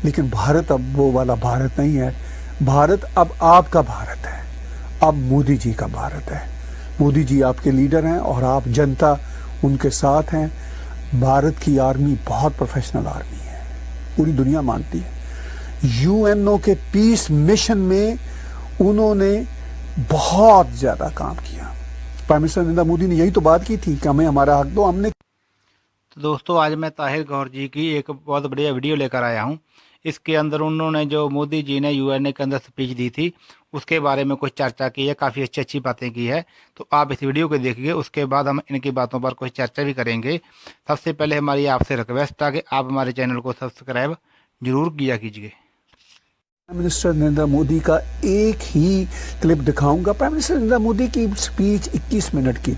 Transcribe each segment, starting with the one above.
लेकिन भारत अब वो वाला भारत नहीं है। भारत अब आपका भारत है, अब मोदी जी का भारत है। मोदी जी आपके लीडर हैं और आप जनता उनके साथ हैं। भारत की आर्मी बहुत प्रोफेशनल आर्मी है, पूरी दुनिया मानती है। यूएनओ के पीस मिशन में उन्होंने बहुत ज्यादा काम किया। प्राइम मिनिस्टर नरेंद्र मोदी ने यही तो बात की थी कि हमें हमारा हक दो। हमने तो दोस्तों, आज मैं ताहिर गौहर जी की एक बहुत बढ़िया वीडियो लेकर आया हूं। इसके अंदर उन्होंने जो मोदी जी ने यूएनए के अंदर स्पीच दी थी उसके बारे में कुछ चर्चा की है, काफ़ी अच्छी अच्छी बातें की है। तो आप इस वीडियो को देखिए, उसके बाद हम इनकी बातों पर कुछ चर्चा भी करेंगे। सबसे पहले हमारी आपसे रिक्वेस्ट है कि आप हमारे चैनल को सब्सक्राइब जरूर किया कीजिए। प्राइम मिनिस्टर नरेंद्र मोदी का एक ही क्लिप दिखाऊंगा। प्राइम मिनिस्टर नरेंद्र मोदी की स्पीच 21 मिनट की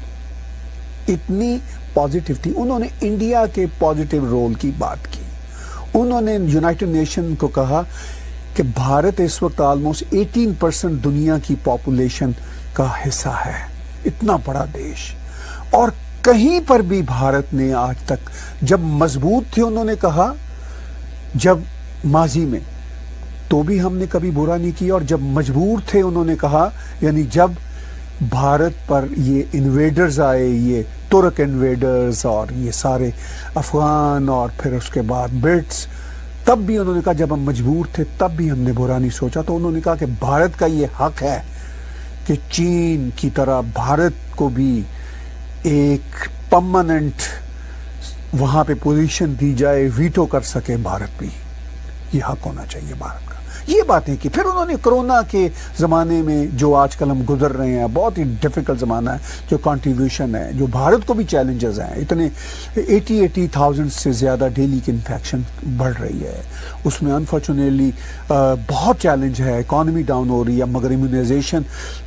इतनी पॉजिटिव थी। उन्होंने इंडिया के पॉजिटिव रोल की बात की। उन्होंने यूनाइटेड नेशन को कहा कि भारत इस वक्त ऑलमोस्ट 18% दुनिया की पॉपुलेशन का हिस्सा है, इतना बड़ा देश। और कहीं पर भी भारत ने आज तक जब मजबूत थे, उन्होंने कहा, जब माजी में तो भी हमने कभी बुरा नहीं किया, और जब मजबूर थे उन्होंने कहा, यानी जब भारत पर ये इन्वेडर्स आए, ये तुर्क इन्वेडर्स और ये सारे अफगान और फिर उसके बाद ब्रिट्स, तब भी उन्होंने कहा जब हम मजबूर थे तब भी हमने बुरा नहीं सोचा। तो उन्होंने कहा कि भारत का ये हक है कि चीन की तरह भारत को भी एक परमानेंट वहां पे पोजीशन दी जाए, वीटो कर सके भारत भी, ये हक होना चाहिए भारत का। ये बातें की। फिर उन्होंने कोरोना के ज़माने में जो आजकल हम गुजर रहे हैं, बहुत ही डिफ़िकल्ट ज़माना है, जो कंट्रीब्यूशन है, जो भारत को भी चैलेंजेस हैं, इतने 80,000 से ज़्यादा डेली की इन्फेक्शन बढ़ रही है, उसमें अनफॉर्चुनेटली बहुत चैलेंज है। इकॉनमी डाउन हो रही है, मगर इम्यूनाइजेशन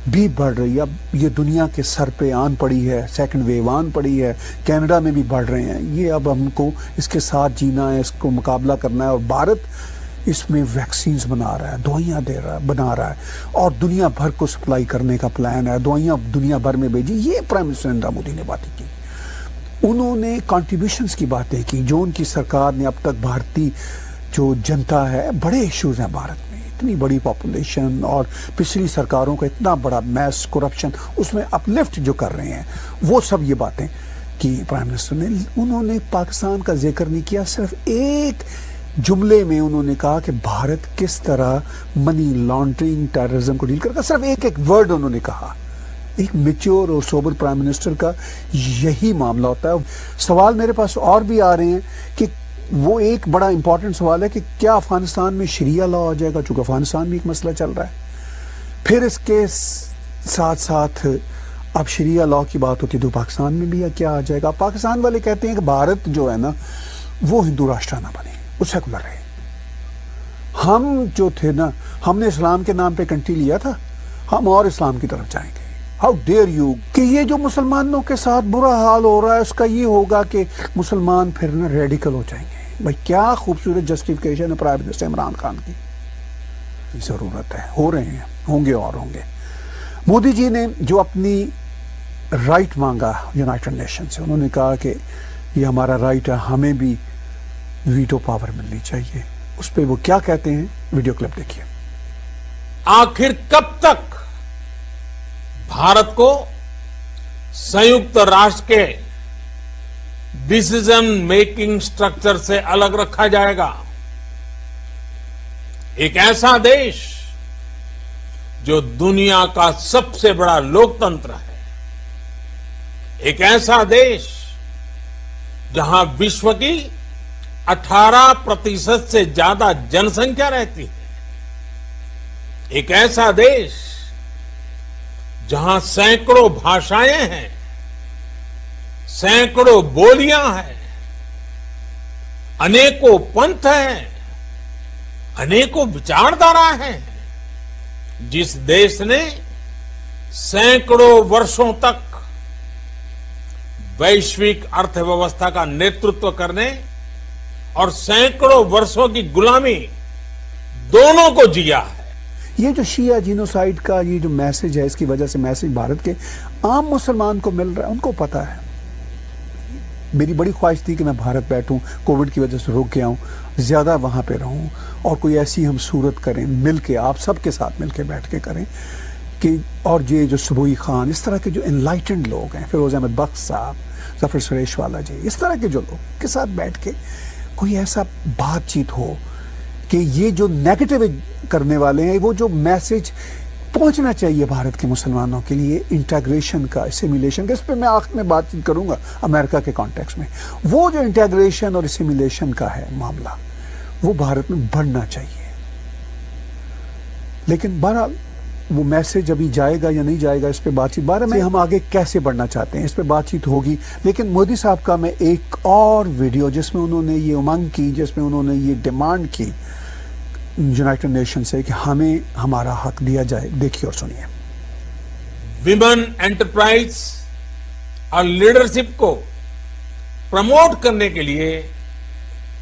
भी बढ़ रही है। अब ये दुनिया के सर पे आन पड़ी है, सेकेंड वेव आन पड़ी है, कनाडा में भी बढ़ रहे हैं। ये अब हमको इसके साथ जीना है, इसको मुकाबला करना है। और भारत इसमें वैक्सीन्स बना रहा है, दवाइयाँ बना रहा है, और दुनिया भर को सप्लाई करने का प्लान है, दवाइयाँ दुनिया भर में भेजी। ये प्राइम मिनिस्टर नरेंद्र मोदी ने बातें की। उन्होंने कॉन्ट्रीब्यूशंस की बातें की जो उनकी सरकार ने अब तक, भारतीय जो जनता है, बड़े इश्यूज हैं भारत में, इतनी बड़ी पॉपुलेशन और पिछली सरकारों का इतना बड़ा मैस करप्शन, उसमें अपलिफ्ट जो कर रहे हैं, वो सब ये बातें की प्राइम मिनिस्टर ने। उन्होंने पाकिस्तान का जिक्र नहीं किया, सिर्फ एक जुमले में उन्होंने कहा कि भारत किस तरह मनी लॉन्ड्रिंग, टेररिज्म को डील करता, सिर्फ एक एक वर्ड उन्होंने कहा। एक मैच्योर और सोबर प्राइम मिनिस्टर का यही मामला होता है। सवाल मेरे पास और भी आ रहे हैं कि वो एक बड़ा इंपॉर्टेंट सवाल है कि क्या अफगानिस्तान में शरिया लॉ आ जाएगा, चूंकि अफगानिस्तान में एक मसला चल रहा है। फिर इसके साथ साथ अब शरिया लॉ की बात होती है तो पाकिस्तान में भी क्या आ जाएगा। पाकिस्तान वाले कहते हैं कि भारत जो है ना, वो हिंदू राष्ट्र ना बने, वो सेकुलर है। हम जो थे ना, हमने इस्लाम के नाम पे कंट्री लिया था, हम और इस्लाम की तरफ जाएंगे। हाउ डेयर यू कि ये जो मुसलमानों के साथ बुरा हाल हो रहा है, उसका ये होगा कि मुसलमान फिर ना रेडिकल हो जाएंगे। भाई क्या खूबसूरत जस्टिफिकेशन है प्राइम मिनिस्टर इमरान खान की। जरूरत है, हो रहे हैं, होंगे और होंगे। मोदी जी ने जो अपनी राइट मांगा यूनाइटेड नेशन से, उन्होंने कहा कि ये हमारा राइट है, हमें भी वीटो पावर मिलनी चाहिए। उस पर वो क्या कहते हैं, वीडियो क्लिप देखिए। आखिर कब तक भारत को संयुक्त राष्ट्र के डिसीजन मेकिंग स्ट्रक्चर से अलग रखा जाएगा? एक ऐसा देश जो दुनिया का सबसे बड़ा लोकतंत्र है, एक ऐसा देश जहां विश्व की 18% से ज्यादा जनसंख्या रहती है, एक ऐसा देश जहां सैकड़ों भाषाएं हैं, सैकड़ों बोलियां हैं, अनेकों पंथ हैं, अनेकों विचारधारा हैं, जिस देश ने सैकड़ों वर्षों तक वैश्विक अर्थव्यवस्था का नेतृत्व करने और सैकड़ों वर्षों की गुलामी दोनों को जिया है। ये जो शिया जीनोसाइड का ये जो मैसेज है, इसकी वजह से मैसेज भारत के आम मुसलमान को मिल रहा है, उनको पता है मेरी बड़ी ख्वाहिश थी कि मैं भारत बैठूं, कोविड की वजह से रुक गया हूं, ज़्यादा वहाँ पे रहूं और कोई ऐसी हम सूरत करें मिल के, आप सबके साथ मिल के बैठ के करें कि, और ये जो सुबोई खान, इस तरह के जो एनलाइटेंड लोग हैं, फिरोज अहमद बख्श साहब, जफर सुरेशवाला जी, इस तरह के जो लोग के साथ बैठ के कोई ऐसा बातचीत हो कि ये जो नेगेटिव करने वाले हैं, वो जो मैसेज पहुंचना चाहिए भारत के मुसलमानों के लिए इंटीग्रेशन का, एसिमिलेशन का, इस पर मैं आखिर में बातचीत करूंगा अमेरिका के कॉन्टेक्स्ट में। वो जो इंटीग्रेशन और एसिमिलेशन का है मामला, वो भारत में बढ़ना चाहिए। लेकिन बहरहाल वो मैसेज अभी जाएगा या नहीं जाएगा, इस पे बातचीत, बारे में हम आगे कैसे बढ़ना चाहते हैं, इस पे बातचीत होगी। लेकिन मोदी साहब का मैं एक और वीडियो जिसमें उन्होंने ये उमंग की, जिसमें उन्होंने ये डिमांड की यूनाइटेड नेशन से कि हमें हमारा हक दिया जाए, देखिए और सुनिए। विमेन एंटरप्राइज और लीडरशिप को प्रमोट करने के लिए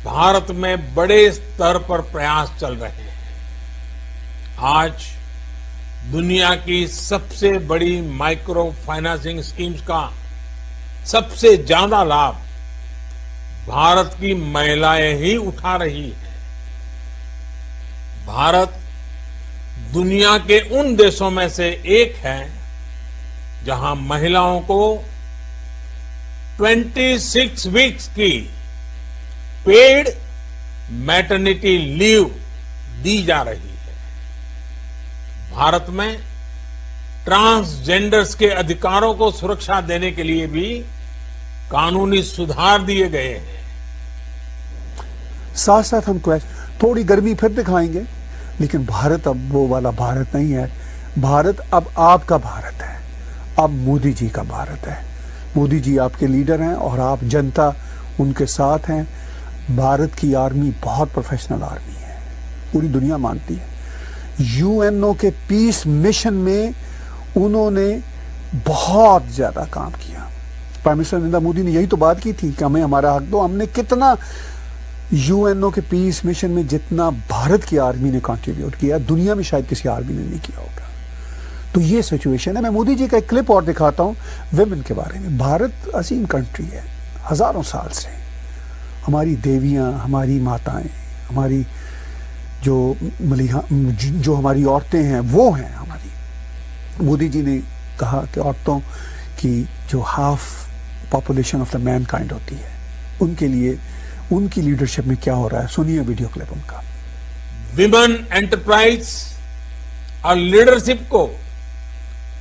भारत में बड़े स्तर पर प्रयास चल रहे हैं। आज दुनिया की सबसे बड़ी माइक्रो फाइनेंसिंग स्कीम्स का सबसे ज्यादा लाभ भारत की महिलाएं ही उठा रही हैं। भारत दुनिया के उन देशों में से एक है जहां महिलाओं को 26 वीक्स की पेड मैटरनिटी लीव दी जा रही है। भारत में ट्रांसजेंडर्स के अधिकारों को सुरक्षा देने के लिए भी कानूनी सुधार दिए गए हैं। साथ साथ हम थोड़ी गर्मी फिर दिखाएंगे, लेकिन भारत अब वो वाला भारत नहीं है। भारत अब आपका भारत है, अब मोदी जी का भारत है। मोदी जी आपके लीडर हैं और आप जनता उनके साथ हैं। भारत की आर्मी बहुत प्रोफेशनल आर्मी है, पूरी दुनिया मानती है। यूएनओ के पीस मिशन में उन्होंने बहुत ज्यादा काम किया। प्राइम मिनिस्टर नरेंद्र मोदी ने यही तो बात की थी कि हमें हमारा हक दो। हमने कितना यूएनओ के पीस मिशन में जितना भारत की आर्मी ने कंट्रीब्यूट किया, दुनिया में शायद किसी आर्मी ने नहीं किया होगा। तो ये सिचुएशन है। मैं मोदी जी का एक क्लिप और दिखाता हूं विमेन के बारे में। भारत अजीम कंट्री है, हजारों साल से हमारी देवियां, हमारी माताएं, हमारी जो हमारी औरतें हैं वो हैं हमारी। मोदी जी ने कहा कि औरतों की जो half population of the man kind होती है, उनके लिए उनकी लीडरशिप में क्या हो रहा है, सुनिए वीडियो क्लिप उनका। विमेन एंटरप्राइज और लीडरशिप को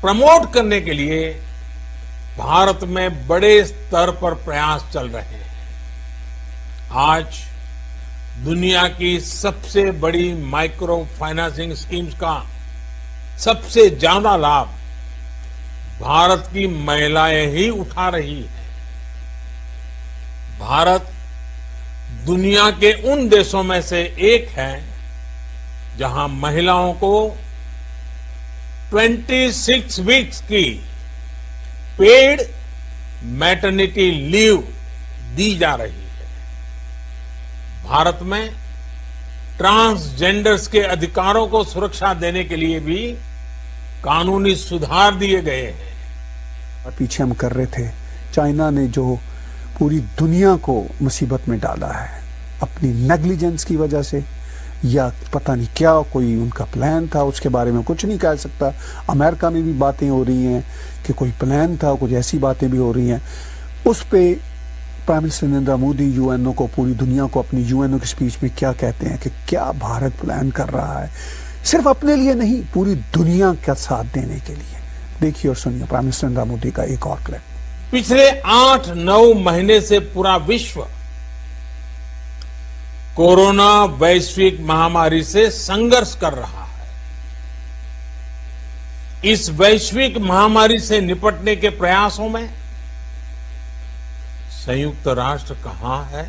प्रमोट करने के लिए भारत में बड़े स्तर पर प्रयास चल रहे हैं। आज दुनिया की सबसे बड़ी माइक्रो फाइनेंसिंग स्कीम्स का सबसे ज्यादा लाभ भारत की महिलाएं ही उठा रही हैं। भारत दुनिया के उन देशों में से एक है जहां महिलाओं को 26 वीक्स की पेड मैटरनिटी लीव दी जा रही है। भारत में ट्रांसजेंडर्स के अधिकारों को सुरक्षा देने के लिए भी कानूनी सुधार दिए गए हैं। और पीछे हम कर रहे थे, चाइना ने जो पूरी दुनिया को मुसीबत में डाला है अपनी नेग्लिजेंस की वजह से, या पता नहीं क्या कोई उनका प्लान था, उसके बारे में कुछ नहीं कह सकता। अमेरिका में भी बातें हो रही हैं कि कोई प्लान था, कुछ ऐसी बातें भी हो रही हैं। उस पे prime minister Narendra Modi UNO को, पूरी दुनिया को अपनी यूएनओ की स्पीच में क्या कहते हैं कि क्या भारत प्लान कर रहा है, सिर्फ अपने लिए नहीं, पूरी दुनिया का साथ देने के लिए। देखिए और सुनिए प्राइम मिनिस्टर नरेंद्र मोदी का एक और क्लिप। पिछले 8-9 महीने से पूरा विश्व कोरोना वैश्विक महामारी से संघर्ष कर रहा है। इस वैश्विक महामारी से निपटने के प्रयासों में संयुक्त राष्ट्र कहां है?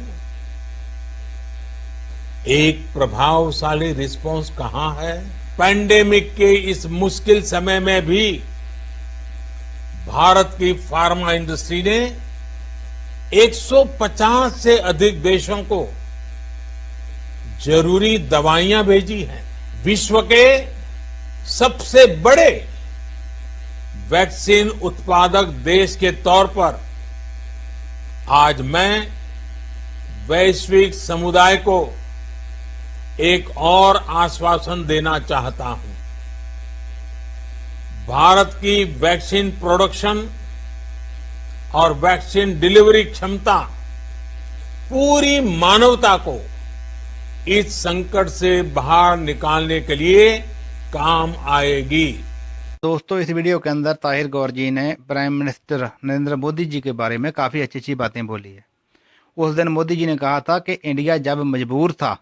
एक प्रभावशाली रिस्पांस कहां है? पैंडेमिक के इस मुश्किल समय में भी भारत की फार्मा इंडस्ट्री ने 150 से अधिक देशों को जरूरी दवाइयां भेजी हैं। विश्व के सबसे बड़े वैक्सीन उत्पादक देश के तौर पर आज मैं वैश्विक समुदाय को एक और आश्वासन देना चाहता हूं। भारत की वैक्सीन प्रोडक्शन और वैक्सीन डिलीवरी क्षमता पूरी मानवता को इस संकट से बाहर निकालने के लिए काम आएगी। दोस्तों, इस वीडियो के अंदर ताहिर गौर जी ने प्राइम मिनिस्टर नरेंद्र मोदी जी के बारे में काफ़ी अच्छी अच्छी बातें बोली है। उस दिन मोदी जी ने कहा था कि इंडिया जब मजबूर था,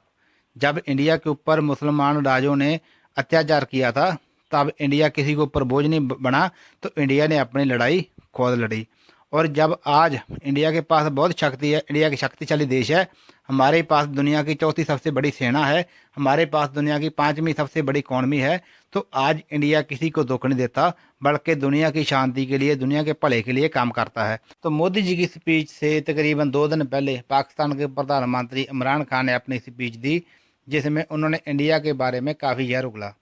जब इंडिया के ऊपर मुसलमान राजों ने अत्याचार किया था, तब इंडिया किसी के ऊपर बोझ नहीं बना, तो इंडिया ने अपनी लड़ाई खुद लड़ी। और जब आज इंडिया के पास बहुत शक्ति है, इंडिया की शक्तिशाली देश है, हमारे पास दुनिया की चौथी सबसे बड़ी सेना है, हमारे पास दुनिया की पांचवीं सबसे बड़ी इकॉनमी है, तो आज इंडिया किसी को धोखा नहीं देता, बल्कि दुनिया की शांति के लिए, दुनिया के भले के लिए काम करता है। तो मोदी जी की स्पीच से तकरीबन 2 दिन पहले पाकिस्तान के प्रधानमंत्री इमरान खान ने अपनी स्पीच दी, जिसमें उन्होंने इंडिया के बारे में काफ़ी जहर उगला।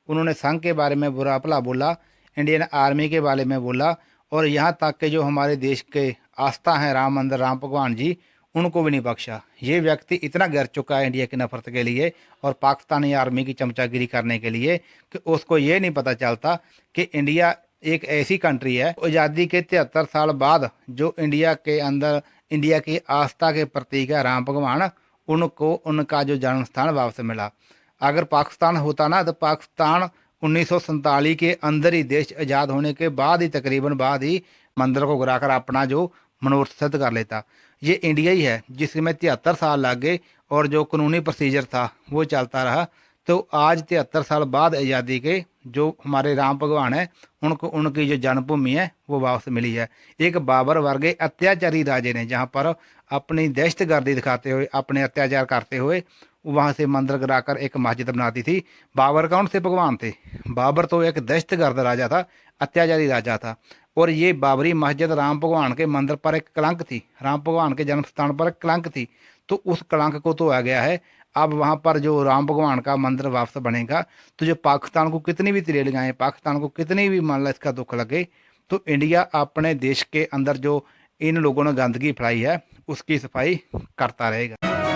उन्होंने संघ के बारे में बुरा भला बोला, इंडियन आर्मी के बारे में बोला, और यहाँ तक कि जो हमारे देश के आस्था हैं राम मंदिर, राम भगवान जी, उनको भी नहीं बख्शा। ये व्यक्ति इतना गिर चुका है इंडिया की नफरत के लिए और पाकिस्तानी आर्मी की चमचागिरी करने के लिए कि उसको ये नहीं पता चलता कि इंडिया एक ऐसी कंट्री है, आज़ादी के 73 साल बाद जो इंडिया के अंदर इंडिया की आस्था के प्रतीक है राम भगवान, उनको उनका जो जन्म स्थान वापस मिला। अगर पाकिस्तान होता ना, तो पाकिस्तान 1947 के अंदर ही, देश आज़ाद होने के बाद ही, तकरीबन बाद ही मंदिर को गिराकर अपना जो मनोरथ सिद्ध कर लेता। ये इंडिया ही है जिसमें 73 साल लग गए और जो कानूनी प्रोसीजर था वो चलता रहा। तो आज 73 साल बाद आज़ादी के जो हमारे राम भगवान है, उनको उनकी जो जन्मभूमि है वो वापस मिली है। एक बाबर वर्गे अत्याचारी राजे ने जहाँ पर अपनी दहशतगर्दी दिखाते हुए, अपने अत्याचार करते हुए वहाँ से मंदिर गिराकर एक मस्जिद बनाती थी। बाबर कौन से भगवान थे? बाबर तो एक दहशतगर्द राजा था, अत्याचारी राजा था। और ये बाबरी मस्जिद राम भगवान के मंदिर पर एक कलंक थी, राम भगवान के जन्म स्थान पर एक कलंक थी। तो उस कलंक को तो आ गया है। अब वहाँ पर जो राम भगवान का मंदिर वापस बनेगा, तो जो पाकिस्तान को कितनी भी तिरेलियाँ हैं, पाकिस्तान को कितनी भी मान लो इसका दुख लगे, तो इंडिया अपने देश के अंदर जो इन लोगों ने गंदगी फैलाई है उसकी सफाई करता रहेगा।